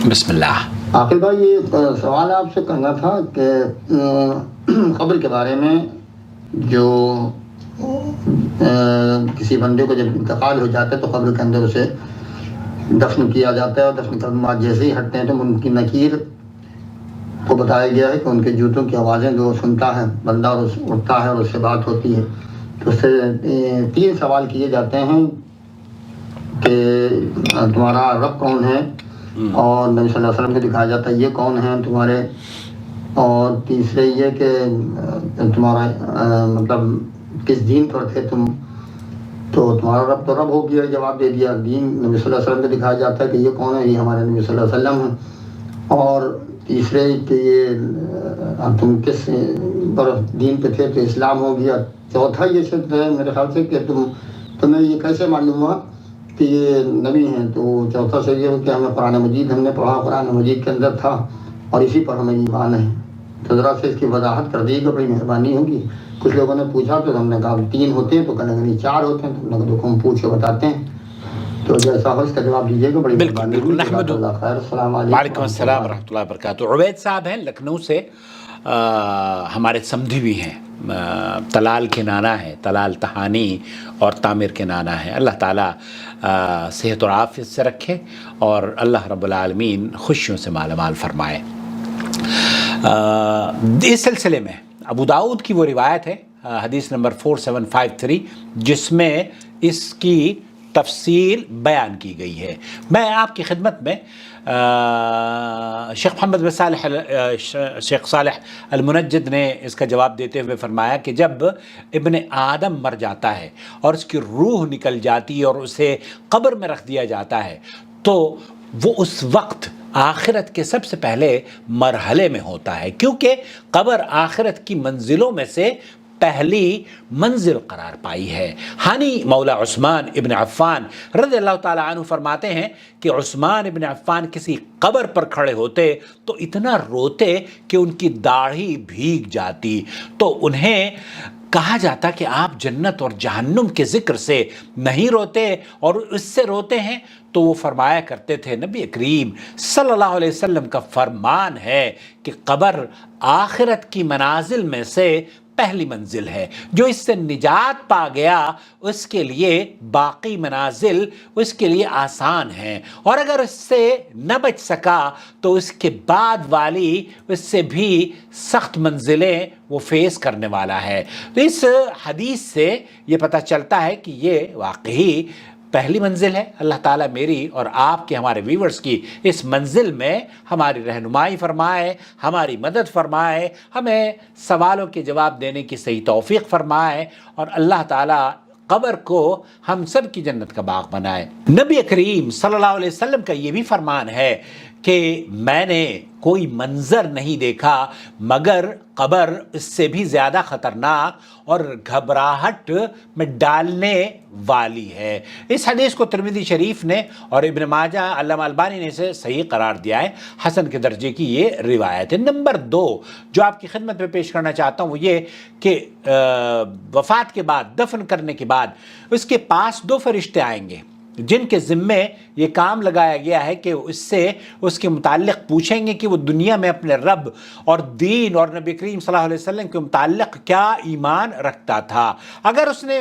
بسم اللہ. عاقل بھائی، یہ سوال آپ سے کرنا تھا کہ قبر کے بارے میں، جو کسی بندے کو جب انتقال ہو جاتا ہے تو قبر کے اندر اسے دفن کیا جاتا ہے، اور دفن کرنے کے بعد جیسے ہی ہٹتے ہیں تو ان کی نکیر کو بتایا گیا ہے کہ ان کے جوتوں کی آوازیں جو سنتا ہے بندہ اور اٹھتا ہے اور اس سے بات ہوتی ہے. تو اس سے 3 سوال کیے جاتے ہیں کہ تمہارا رب کون ہے، اور نبی صلی اللہ علیہ وسلم کو دکھایا جاتا ہے یہ کون ہیں تمہارے، اور تیسرے یہ کہ تمہارا مطلب کس دین پر تھے تم. تو تمہارا رب تو رب ہو گیا، جواب دے دیا. دین نبی صلی اللہ علیہ وسلم کو دکھایا جاتا ہے کہ یہ کون ہے، یہ ہمارے نبی صلی اللہ علیہ وسلم ہیں. اور تیسرے کہ یہ تم کس دین پہ تھے تو اسلام ہو گیا. چوتھا یہ شرط ہے میرے خیال سے کہ تمہیں یہ کیسے معلوم ہوا کہ یہ نبی ہیں. تو چوتھا سے یہ ہو کہ ہمیں قرآن مجید ہم نے پڑھا، قرآن مجید کے اندر تھا اور اسی پر ہمیں ایمان ہے. تو ذرا سے اس کی وضاحت کر دیجیے گا، بڑی مہربانی ہوگی. کچھ لوگوں نے پوچھا تو ہم نے کہا 3 ہوتے ہیں، تو کہنے لگے 4 ہوتے ہیں. تو ہم نے کہا ہم پوچھ کے بتاتے ہیں. تو جیسا ہو اس کا جواب دیجیے گا، بڑی مہربانی ہوگی. جزاک اللہ خیر. السلام علیکم. وعلیکم السلام ورحمۃ اللہ وبرکاتہ. عبید صاحب ہیں لکھنؤ سے، ہمارے سمدھی بھی ہیں، طلال کے نانا ہیں، طلال تہانی اور تعمیر کے نانا ہیں. اللہ تعالیٰ صحت اور عافیت سے رکھے اور اللہ رب العالمین خوشیوں سے مالا مال فرمائے. اس سلسلے میں ابو داؤد کی وہ روایت ہے، حدیث نمبر 4753، جس میں اس کی تفصیل بیان کی گئی ہے. میں آپ کی خدمت میں شیخ محمد بن صالح شیخ صالح المنجد نے اس کا جواب دیتے ہوئے فرمایا کہ جب ابن آدم مر جاتا ہے اور اس کی روح نکل جاتی ہے اور اسے قبر میں رکھ دیا جاتا ہے تو وہ اس وقت آخرت کے سب سے پہلے مرحلے میں ہوتا ہے، کیونکہ قبر آخرت کی منزلوں میں سے پہلی منزل قرار پائی ہے. حانی مولا عثمان ابن عفان رضی اللہ تعالیٰ عنہ فرماتے ہیں کہ عثمان ابن عفان کسی قبر پر کھڑے ہوتے تو اتنا روتے کہ ان کی داڑھی بھیگ جاتی. تو انہیں کہا جاتا کہ آپ جنت اور جہنم کے ذکر سے نہیں روتے اور اس سے روتے ہیں. تو وہ فرمایا کرتے تھے نبی کریم صلی اللہ علیہ وسلم کا فرمان ہے کہ قبر آخرت کی منازل میں سے پہلی منزل ہے، جو اس سے نجات پا گیا اس کے لیے باقی منازل اس کے لیے آسان ہیں، اور اگر اس سے نہ بچ سکا تو اس کے بعد والی اس سے بھی سخت منزلیں وہ فیس کرنے والا ہے. تو اس حدیث سے یہ پتہ چلتا ہے کہ یہ واقعی پہلی منزل ہے. اللہ تعالیٰ میری اور آپ کے ہمارے ویورز کی اس منزل میں ہماری رہنمائی فرمائے، ہماری مدد فرمائے، ہمیں سوالوں کے جواب دینے کی صحیح توفیق فرمائے، اور اللہ تعالیٰ قبر کو ہم سب کی جنت کا باغ بنائے. نبی کریم صلی اللہ علیہ وسلم کا یہ بھی فرمان ہے کہ میں نے کوئی منظر نہیں دیکھا مگر قبر اس سے بھی زیادہ خطرناک اور گھبراہٹ میں ڈالنے والی ہے. اس حدیث کو ترمذی شریف نے اور ابن ماجہ علامہ البانی نے اسے صحیح قرار دیا ہے. حسن کے درجے کی یہ روایت ہے. نمبر 2 جو آپ کی خدمت میں پیش کرنا چاہتا ہوں وہ یہ کہ وفات کے بعد، دفن کرنے کے بعد اس کے پاس 2 فرشتے آئیں گے جن کے ذمے یہ کام لگایا گیا ہے کہ اس سے اس کے متعلق پوچھیں گے کہ وہ دنیا میں اپنے رب اور دین اور نبی کریم صلی اللہ علیہ وسلم کے متعلق کیا ایمان رکھتا تھا. اگر اس نے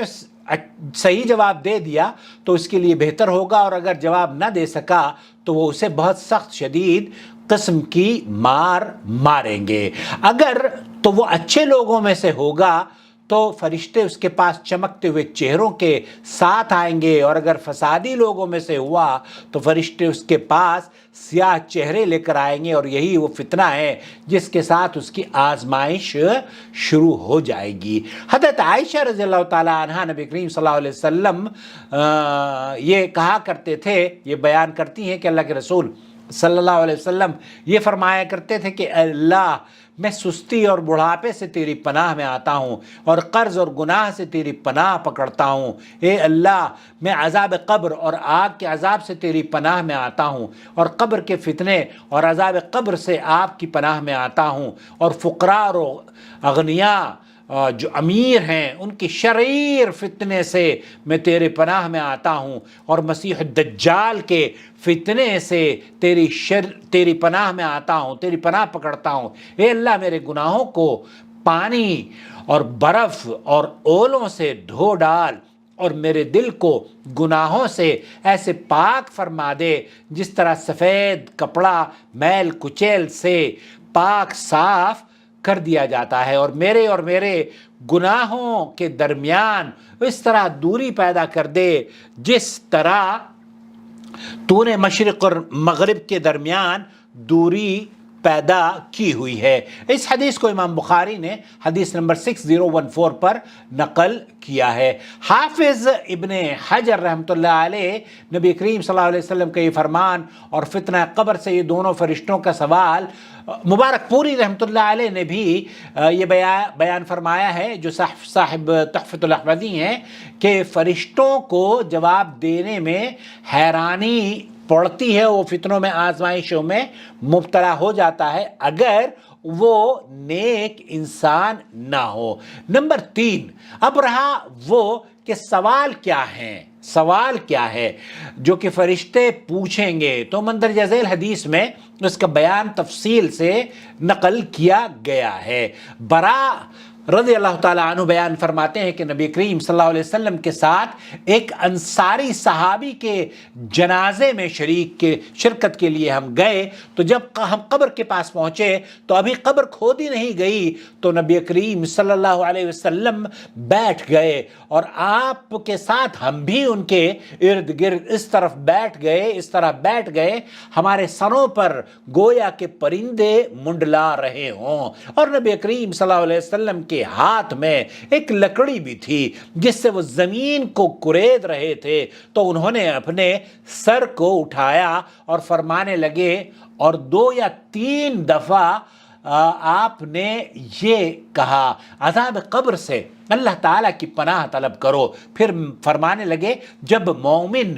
صحیح جواب دے دیا تو اس کے لیے بہتر ہوگا، اور اگر جواب نہ دے سکا تو وہ اسے بہت سخت شدید قسم کی مار ماریں گے. اگر تو وہ اچھے لوگوں میں سے ہوگا تو فرشتے اس کے پاس چمکتے ہوئے چہروں کے ساتھ آئیں گے، اور اگر فسادی لوگوں میں سے ہوا تو فرشتے اس کے پاس سیاہ چہرے لے کر آئیں گے، اور یہی وہ فتنہ ہے جس کے ساتھ اس کی آزمائش شروع ہو جائے گی. حضرت عائشہ رضی اللہ تعالیٰ عنہا نبی کریم صلی اللہ علیہ وسلم یہ کہا کرتے تھے، یہ بیان کرتی ہیں کہ اللہ کے رسول صلی اللہ علیہ وسلم یہ فرمایا کرتے تھے کہ اللہ میں سستی اور بڑھاپے سے تیری پناہ میں آتا ہوں اور قرض اور گناہ سے تیری پناہ پکڑتا ہوں. اے اللہ میں عذاب قبر اور آگ کے عذاب سے تیری پناہ میں آتا ہوں، اور قبر کے فتنے اور عذاب قبر سے آپ کی پناہ میں آتا ہوں، اور فقراء اور اغنیاء جو امیر ہیں ان کی شریر فتنے سے میں تیرے پناہ میں آتا ہوں، اور مسیح الدجال کے فتنے سے تیری پناہ میں آتا ہوں، تیری پناہ پکڑتا ہوں۔ اے اللہ میرے گناہوں کو پانی اور برف اور اولوں سے دھو ڈال، اور میرے دل کو گناہوں سے ایسے پاک فرما دے جس طرح سفید کپڑا میل کچیل سے پاک صاف کر دیا جاتا ہے، اور میرے گناہوں کے درمیان اس طرح دوری پیدا کر دے جس طرح تو نے مشرق اور مغرب کے درمیان دوری پیدا کی ہوئی ہے۔ اس حدیث کو امام بخاری نے حدیث نمبر 6014 پر نقل کیا ہے۔ حافظ ابن حجر رحمۃ اللہ علیہ نبی کریم صلی اللہ علیہ وسلم کا یہ فرمان اور فتنہ قبر سے یہ دونوں فرشتوں کا سوال، مبارک پوری رحمۃ اللہ علیہ نے بھی یہ بیان فرمایا ہے، جو صاحب تحفۃ الاحوذی ہیں، کہ فرشتوں کو جواب دینے میں حیرانی پڑتی ہے، وہ فتنوں میں آزمائشوں میں مبتلا ہو جاتا ہے اگر وہ نیک انسان نہ ہو۔ نمبر 3، اب رہا وہ کہ سوال کیا ہے جو کہ فرشتے پوچھیں گے، تو مندرجہ ذیل حدیث میں اس کا بیان تفصیل سے نقل کیا گیا ہے۔ برا رضی اللہ تعالیٰ عنہ بیان فرماتے ہیں کہ نبی کریم صلی اللہ علیہ وسلم کے ساتھ ایک انصاری صحابی کے جنازے میں شرکت کے لیے ہم گئے، تو جب ہم قبر کے پاس پہنچے تو ابھی قبر کھودی نہیں گئی، تو نبی کریم صلی اللہ علیہ وسلم بیٹھ گئے، اور آپ کے ساتھ ہم بھی ان کے ارد گرد اس طرح بیٹھ گئے ہمارے سروں پر گویا کہ پرندے منڈلا رہے ہوں، اور نبی کریم صلی اللہ علیہ وسلم کے ہاتھ میں ایک لکڑی بھی تھی جس سے وہ زمین کو کورید رہے تھے، تو انہوں نے اپنے سر کو اٹھایا اور فرمانے لگے، اور 2 یا 3 دفعہ آپ نے یہ کہا، عذاب قبر سے اللہ تعالیٰ کی پناہ طلب کرو۔ پھر فرمانے لگے، جب مومن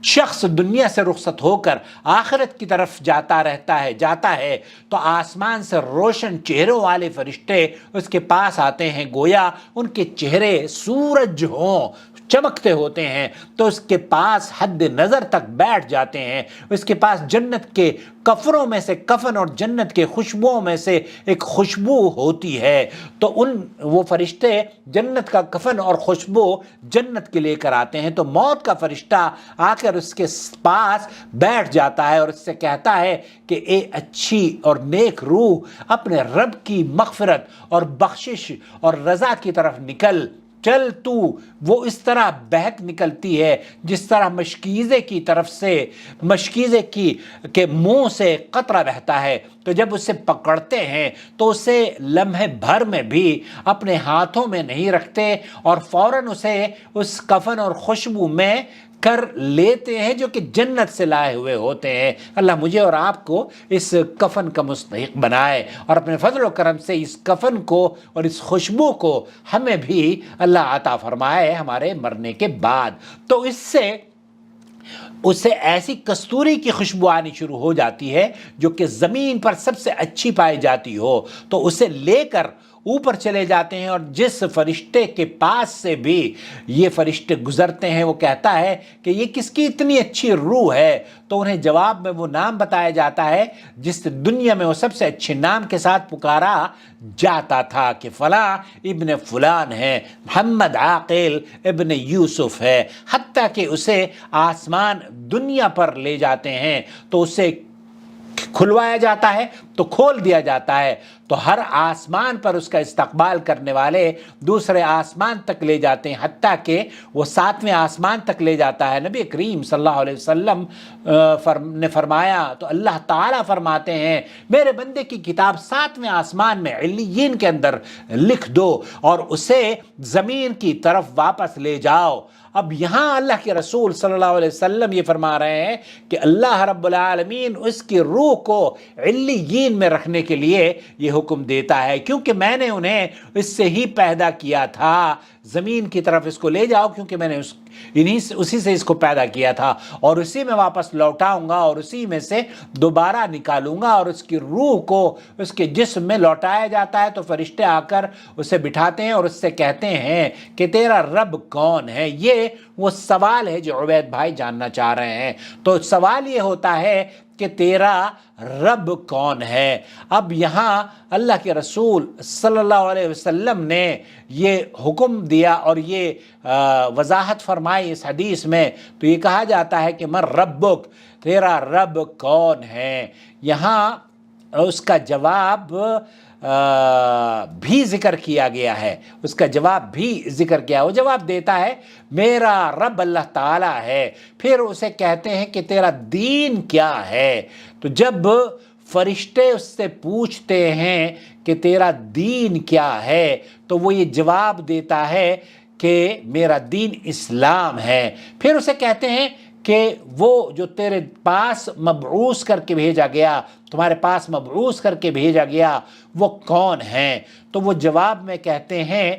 شخص دنیا سے رخصت ہو کر آخرت کی طرف جاتا ہے تو آسمان سے روشن چہروں والے فرشتے اس کے پاس آتے ہیں، گویا ان کے چہرے سورج ہوں، چمکتے ہوتے ہیں، تو اس کے پاس حد نظر تک بیٹھ جاتے ہیں۔ اس کے پاس جنت کے کفنوں میں سے کفن اور جنت کے خوشبوؤں میں سے ایک خوشبو ہوتی ہے، تو وہ فرشتے جنت کا کفن اور خوشبو جنت کے لے کر آتے ہیں، تو موت کا فرشتہ آ کر اس کے پاس بیٹھ جاتا ہے اور اس سے کہتا ہے کہ اے اچھی اور نیک روح، اپنے رب کی مغفرت اور بخشش اور رضا کی طرف نکل چل، تو وہ اس طرح بہک نکلتی ہے جس طرح مشکیزے کے منہ سے قطرہ بہتا ہے، تو جب اسے پکڑتے ہیں تو اسے لمحے بھر میں بھی اپنے ہاتھوں میں نہیں رکھتے، اور فوراً اسے اس کفن اور خوشبو میں کر لیتے ہیں جو کہ جنت سے لائے ہوئے ہوتے ہیں۔ اللہ مجھے اور آپ کو اس کفن کا مستحق بنائے، اور اپنے فضل و کرم سے اس کفن کو اور اس خوشبو کو ہمیں بھی اللہ عطا فرمائے ہمارے مرنے کے بعد۔ تو اسے ایسی کستوری کی خوشبو آنی شروع ہو جاتی ہے جو کہ زمین پر سب سے اچھی پائی جاتی ہو، تو اسے لے کر اوپر چلے جاتے ہیں، اور جس فرشتے کے پاس سے بھی یہ فرشتے گزرتے ہیں وہ کہتا ہے کہ یہ کس کی اتنی اچھی روح ہے، تو انہیں جواب میں وہ نام بتایا جاتا ہے جس دنیا میں وہ سب سے اچھے نام کے ساتھ پکارا جاتا تھا کہ فلاں ابن فلان ہے، محمد عاقل ابن یوسف ہے، حتیٰ کہ اسے آسمان دنیا پر لے جاتے ہیں تو اسے کھلوایا جاتا ہے، تو کھول دیا جاتا ہے، تو ہر آسمان پر اس کا استقبال کرنے والے دوسرے آسمان تک لے جاتے ہیں، حتیٰ کہ وہ 7ویں آسمان تک لے جاتا ہے۔ نبی کریم صلی اللہ علیہ وسلم نے فرمایا تو اللہ تعالیٰ فرماتے ہیں، میرے بندے کی کتاب 7ویں آسمان میں علیین کے اندر لکھ دو اور اسے زمین کی طرف واپس لے جاؤ۔ اب یہاں اللہ کے رسول صلی اللہ علیہ وسلم یہ فرما رہے ہیں کہ اللہ رب العالمین اس کی روح کو علیین میں رکھنے کے لیے یہ حکم دیتا ہے کیونکہ میں نے انہیں اس سے ہی پیدا کیا تھا، زمین کی طرف اس کو لے جاؤ کیونکہ میں نے اسی سے اس کو پیدا کیا تھا، اور اسی میں واپس لوٹاؤں گا اور اسی میں سے دوبارہ نکالوں گا، اور اس کی روح کو اس کے جسم میں لوٹایا جاتا ہے تو فرشتے آ کر اسے بٹھاتے ہیں اور اس سے کہتے ہیں کہ تیرا رب کون ہے۔ یہ وہ سوال ہے جو عبید بھائی جاننا چاہ رہے ہیں۔ تو سوال یہ ہوتا ہے کہ تیرا رب کون ہے۔ اب یہاں اللہ کے رسول صلی اللہ علیہ وسلم نے یہ حکم دیا اور یہ وضاحت فرمائی اس حدیث میں، تو یہ کہا جاتا ہے کہ من ربک، تیرا رب کون ہے۔ یہاں اس کا جواب بھی ذکر کیا گیا ہے، اس کا جواب بھی ذکر کیا، وہ جواب دیتا ہے میرا رب اللہ تعالیٰ ہے۔ پھر اسے کہتے ہیں کہ تیرا دین کیا ہے۔ تو جب فرشتے اس سے پوچھتے ہیں کہ تیرا دین کیا ہے تو وہ یہ جواب دیتا ہے کہ میرا دین اسلام ہے۔ پھر اسے کہتے ہیں کہ وہ جو تیرے پاس مبعوث کر کے بھیجا گیا، تمہارے پاس مبعوث کر کے بھیجا گیا، وہ کون ہیں؟ تو وہ جواب میں کہتے ہیں،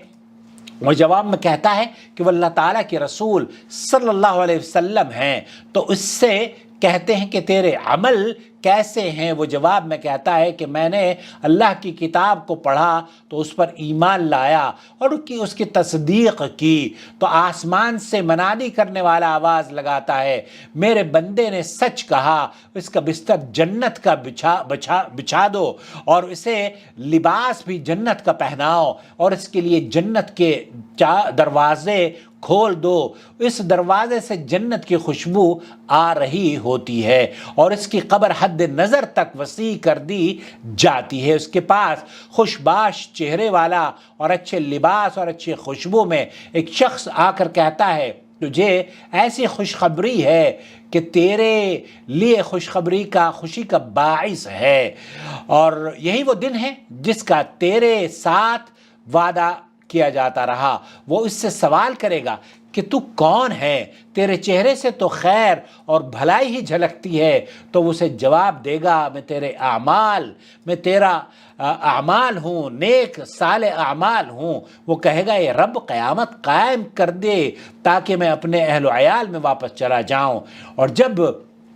وہ جواب میں کہتا ہے کہ وہ اللہ تعالیٰ کے رسول صلی اللہ علیہ وسلم ہیں۔ تو اس سے کہتے ہیں کہ تیرے عمل کیسے ہیں؟ وہ جواب میں کہتا ہے کہ میں نے اللہ کی کتاب کو پڑھا تو اس پر ایمان لایا اور اس کی تصدیق کی۔ تو آسمان سے منادی کرنے والا آواز لگاتا ہے میرے بندے نے سچ کہا، اس کا بستر جنت کا بچھا دو اور اسے لباس بھی جنت کا پہناؤ اور اس کے لیے جنت کے دروازے کھول دو۔ اس دروازے سے جنت کی خوشبو آ رہی ہوتی ہے اور اس کی قبر حد نظر تک وسیع کر دی جاتی ہے۔ اس کے پاس خوشباش چہرے والا اور اچھے لباس اور اچھی خوشبو میں ایک شخص آ کر کہتا ہے تجھے ایسی خوشخبری ہے کہ تیرے لیے خوشی کا باعث ہے، اور یہی وہ دن ہے جس کا تیرے ساتھ وعدہ کیا جاتا رہا۔ وہ اس سے سوال کرے گا کہ تو کون ہے؟ تیرے چہرے سے تو خیر اور بھلائی ہی جھلکتی ہے۔ تو وہ اسے جواب دے گا میں تیرا اعمال ہوں، نیک صالح اعمال ہوں۔ وہ کہے گا اے رب قیامت قائم کر دے تاکہ میں اپنے اہل و عیال میں واپس چلا جاؤں۔ اور جب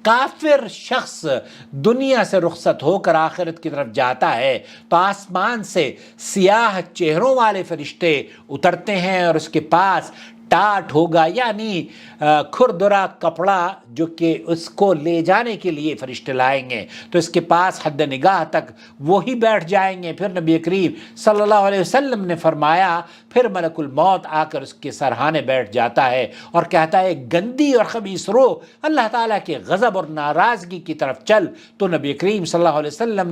کافر شخص دنیا سے رخصت ہو کر آخرت کی طرف جاتا ہے تو آسمان سے سیاہ چہروں والے فرشتے اترتے ہیں اور اس کے پاس ٹاٹ ہوگا، یعنی کھردرا کپڑا جو کہ اس کو لے جانے کے لیے فرشتے لائیں گے، تو اس کے پاس حد نگاہ تک وہی بیٹھ جائیں گے۔ پھر نبی کریم صلی اللہ علیہ وسلم نے فرمایا پھر ملک الموت آ کر اس کے سرہانے بیٹھ جاتا ہے اور کہتا ہے گندی اور خبیث روح اللہ تعالیٰ کے غضب اور ناراضگی کی طرف چل۔ تو نبی کریم صلی اللہ علیہ وسلم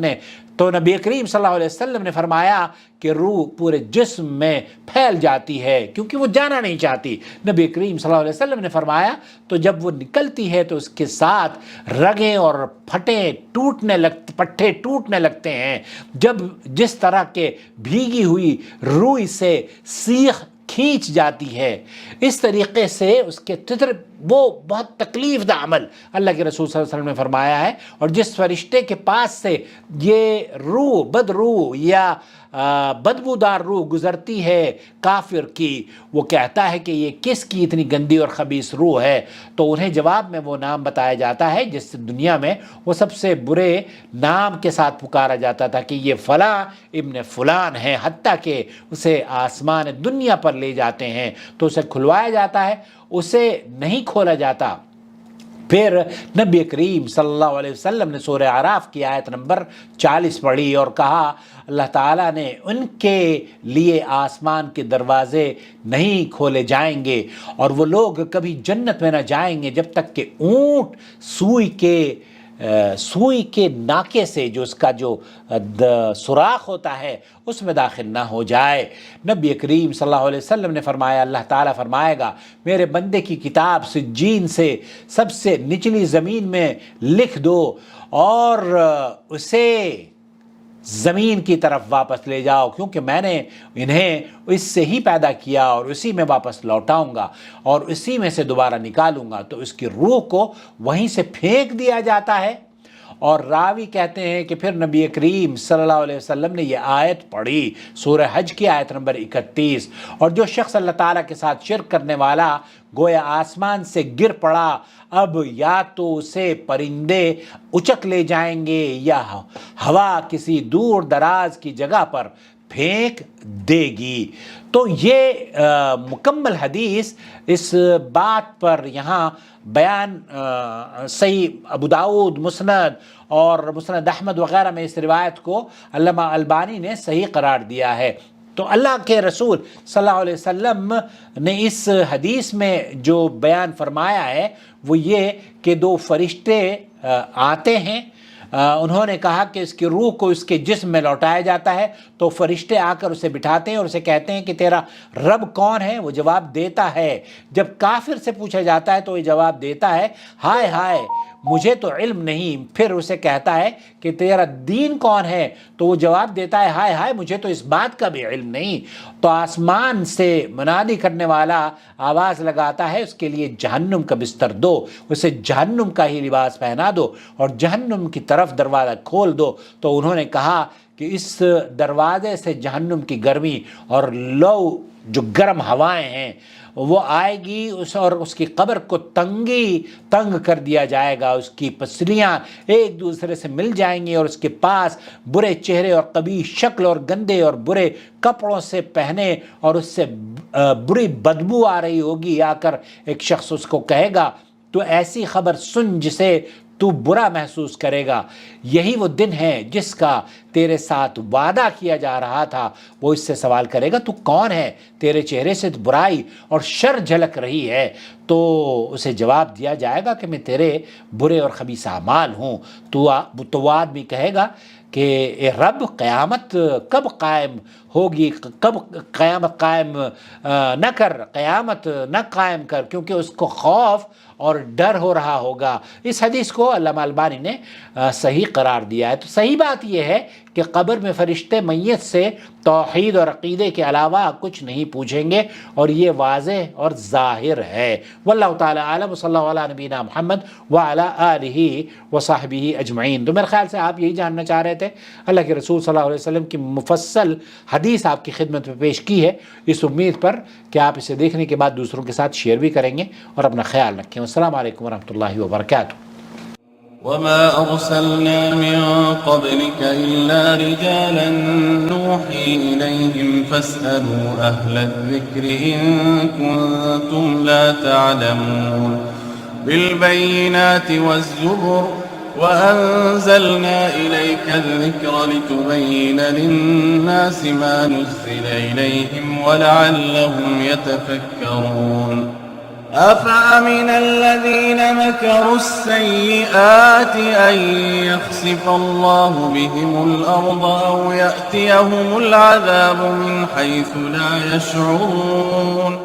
نے فرمایا کہ روح پورے جسم میں پھیل جاتی ہے کیونکہ وہ جانا نہیں چاہتی۔ نبی کریم صلی اللہ علیہ وسلم نے فرمایا تو جب وہ نکلتی ہے تو اس کے ساتھ رگیں اور پٹھے ٹوٹنے لگتے ہیں، جس طرح کے بھیگی ہوئی روئی سے سیخ کھینچ جاتی ہے، اس طریقے سے اس کے وہ بہت تکلیف دہ عمل اللہ کے رسول صلی اللہ علیہ وسلم نے فرمایا ہے۔ اور جس فرشتے کے پاس سے یہ بد روح یا بدبودار روح گزرتی ہے کافر کی، وہ کہتا ہے کہ یہ کس کی اتنی گندی اور خبیث روح ہے، تو انہیں جواب میں وہ نام بتایا جاتا ہے جس دنیا میں وہ سب سے برے نام کے ساتھ پکارا جاتا تھا کہ یہ فلاں ابن فلان ہے، حتیٰ کہ اسے آسمان دنیا پر لے جاتے ہیں تو اسے کھلوایا جاتا ہے، اسے نہیں کھولا جاتا۔ پھر نبی کریم صلی اللہ علیہ وسلم نے سورہ اعراف کی آیت نمبر 40 پڑھی اور کہا اللہ تعالیٰ نے ان کے لیے آسمان کے دروازے نہیں کھولے جائیں گے اور وہ لوگ کبھی جنت میں نہ جائیں گے جب تک کہ اونٹ سوئی کے ناکے سے جو اس کا جو سوراخ ہوتا ہے اس میں داخل نہ ہو جائے۔ نبی کریم صلی اللہ علیہ وسلم نے فرمایا اللہ تعالیٰ فرمائے گا میرے بندے کی کتاب سجین سے سب سے نچلی زمین میں لکھ دو اور اسے زمین کی طرف واپس لے جاؤ کیونکہ میں نے انہیں اس سے ہی پیدا کیا اور اسی میں واپس لوٹاؤں گا اور اسی میں سے دوبارہ نکالوں گا۔ تو اس کی روح کو وہیں سے پھینک دیا جاتا ہے اور راوی کہتے ہیں کہ پھر نبی کریم صلی اللہ علیہ وسلم نے یہ آیت پڑھی، سورہ حج کی آیت نمبر 31، اور جو شخص اللہ تعالیٰ کے ساتھ شرک کرنے والا گویا آسمان سے گر پڑا، اب یا تو اسے پرندے اچک لے جائیں گے یا ہوا کسی دور دراز کی جگہ پر پھینک دے گی۔ تو یہ مکمل حدیث اس بات پر یہاں بیان صحیح ابو داؤد، مسند اور مسند احمد وغیرہ میں اس روایت کو علامہ البانی نے صحیح قرار دیا ہے۔ تو اللہ کے رسول صلی اللہ علیہ وسلم نے اس حدیث میں جو بیان فرمایا ہے وہ یہ کہ 2 فرشتے آتے ہیں، انہوں نے کہا کہ اس کی روح کو اس کے جسم میں لوٹایا جاتا ہے، تو فرشتے آ کر اسے بٹھاتے ہیں اور اسے کہتے ہیں کہ تیرا رب کون ہے؟ وہ جواب دیتا ہے۔ جب کافر سے پوچھا جاتا ہے تو یہ جواب دیتا ہے ہائے ہائے مجھے تو علم نہیں۔ پھر اسے کہتا ہے کہ تیرا دین کون ہے؟ تو وہ جواب دیتا ہے ہائے ہائے مجھے تو اس بات کا بھی علم نہیں۔ تو آسمان سے منادی کرنے والا آواز لگاتا ہے اس کے لیے جہنم کا بستر دو، اسے جہنم کا ہی لباس پہنا دو اور جہنم کی طرف دروازہ کھول دو۔ تو انہوں نے کہا کہ اس دروازے سے جہنم کی گرمی اور لو جو گرم ہوائیں ہیں وہ آئے گی اور اس کی قبر کو تنگ کر دیا جائے گا، اس کی پسلیاں ایک دوسرے سے مل جائیں گی اور اس کے پاس برے چہرے اور قبیح شکل اور گندے اور برے کپڑوں سے پہنے اور اس سے بری بدبو آ رہی ہوگی۔ آ کر ایک شخص اس کو کہے گا تو ایسی خبر سن جسے تو برا محسوس کرے گا، یہی وہ دن ہے جس کا تیرے ساتھ وعدہ کیا جا رہا تھا۔ وہ اس سے سوال کرے گا تو کون ہے؟ تیرے چہرے سے برائی اور شر جھلک رہی ہے۔ تو اسے جواب دیا جائے گا کہ میں تیرے برے اور خبیث اعمال ہوں۔ تو وہ آدمی کہے گا کہ اے رب قیامت کب قائم ہوگی؟ کب قیامت قائم نہ کر، قیامت نہ قائم کر، کیونکہ اس کو خوف اور ڈر ہو رہا ہوگا۔ اس حدیث کو علامہ البانی نے صحیح قرار دیا ہے۔ تو صحیح بات یہ ہے کہ قبر میں فرشتے میت سے توحید اور عقیدے کے علاوہ کچھ نہیں پوچھیں گے، اور یہ واضح اور ظاہر ہے۔ واللہ تعالی عالم، صلی اللہ علیہ نبینا محمد وعلی آلہ وصحبہ اجمعین۔ تو میرے خیال سے آپ یہی جاننا چاہ رہے تھے۔ اللہ کے رسول صلی اللہ علیہ وسلم کی مفصل حدیث آپ کی خدمت میں پیش کی ہے، اس امید پر کہ آپ اسے دیکھنے کے بعد دوسروں کے ساتھ شیئر بھی کریں گے، اور اپنا خیال رکھیں۔ السلام علیکم ورحمۃ اللہ وبرکاتہ۔ وما أرسلنا من قبلك إلا رجالا نوحي إليهم فاسألوا أهل الذكر إن كنتم لا تعلمون بالبينات والزبر وأنزلنا إليك الذكر لتبين للناس ما نزل إليهم ولعلهم يتفكرون أفأمن الذين مكروا السيئات أن يخسف الله بهم الأرض أو يأتيهم العذاب من حيث لا يشعرون